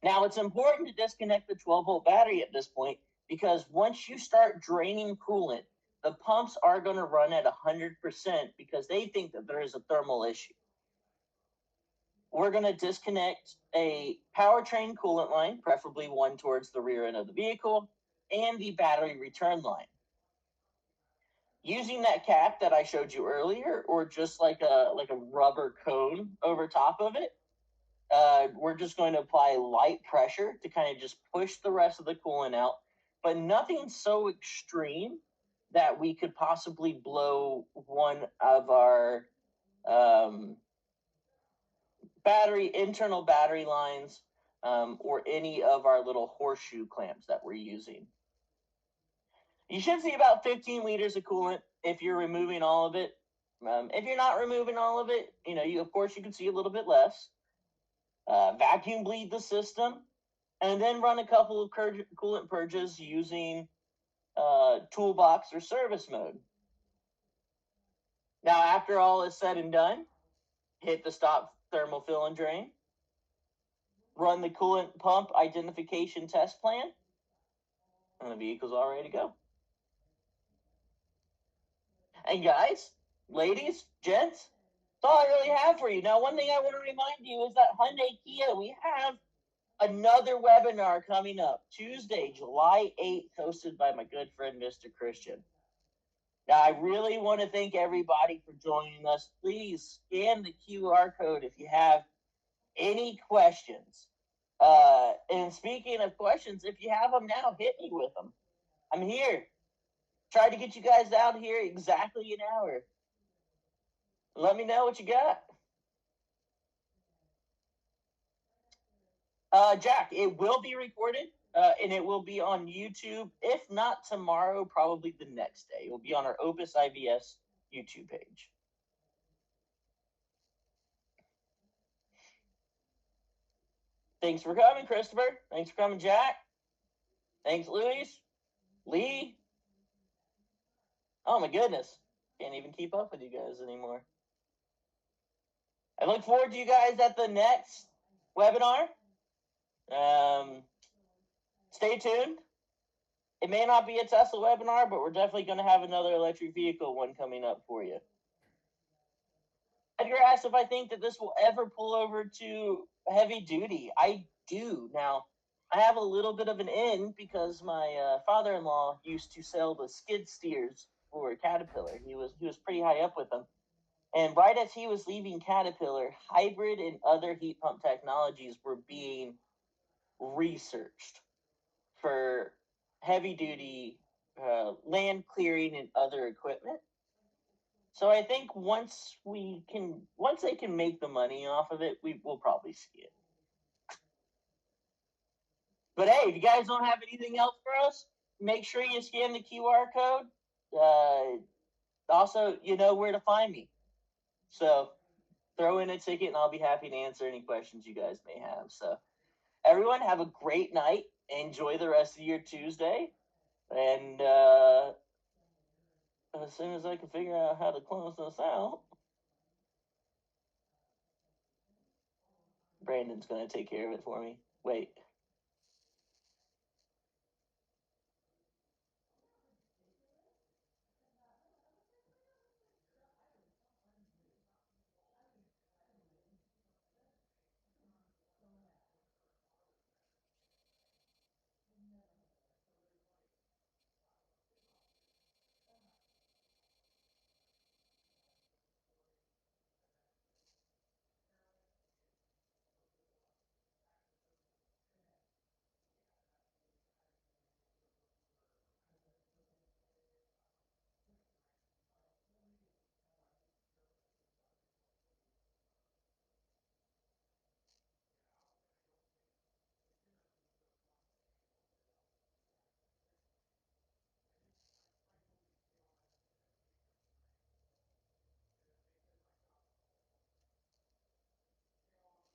[SPEAKER 1] Now, it's important to disconnect the 12-volt battery at this point, because once you start draining coolant, the pumps are going to run at 100% because they think that there is a thermal issue. We're going to disconnect a powertrain coolant line, preferably one towards the rear end of the vehicle, and the battery return line. Using that cap that I showed you earlier, or just like a rubber cone over top of it, we're just going to apply light pressure to kind of just push the rest of the coolant out, but nothing so extreme that we could possibly blow one of our internal battery lines, or any of our little horseshoe clamps that we're using. You should see about 15 liters of coolant if you're removing all of it. If you're not removing all of it, of course you can see a little bit less. Vacuum bleed the system, and then run a couple of coolant purges using Toolbox or service mode. Now, after all is said and done, hit the Stop Thermal Fill and Drain, run the coolant pump identification test plan, and the vehicle's all ready to go. And guys, ladies, gents, That's all I really have for you. Now, one thing I want to remind you is that Hyundai Kia, we have another webinar coming up Tuesday, July 8th, hosted by my good friend, Mr. Christian. Now, I really want to thank everybody for joining us. Please scan the QR code if you have any questions. And speaking of questions, if you have them now, hit me with them. I'm here. Try to get you guys out here exactly an hour. Let me know what you got. Jack, it will be recorded, and it will be on YouTube. If not tomorrow, probably the next day. It will be on our Opus IVS YouTube page. Thanks for coming, Christopher. Thanks for coming, Jack. Thanks, Luis. Lee. Oh my goodness. Can't even keep up with you guys anymore. I look forward to you guys at the next webinar. Stay tuned. It may not be a Tesla webinar, but we're definitely going to have another electric vehicle one coming up for you. Edgar asked if I think that this will ever pull over to heavy duty. I do. Now, I have a little bit of an in because my father-in-law used to sell the skid steers for Caterpillar. He was pretty high up with them. And right as he was leaving Caterpillar, hybrid and other heat pump technologies were being researched for heavy duty land clearing and other equipment. So I think once they can make the money off of it, we will probably see it. But hey, if you guys don't have anything else for us, make sure you scan the QR code. Also, you know where to find me. So throw in a ticket and I'll be happy to answer any questions you guys may have. So everyone have a great night. Enjoy the rest of your Tuesday. And as soon as I can figure out how to close this out, Brandon's going to take care of it for me. Wait.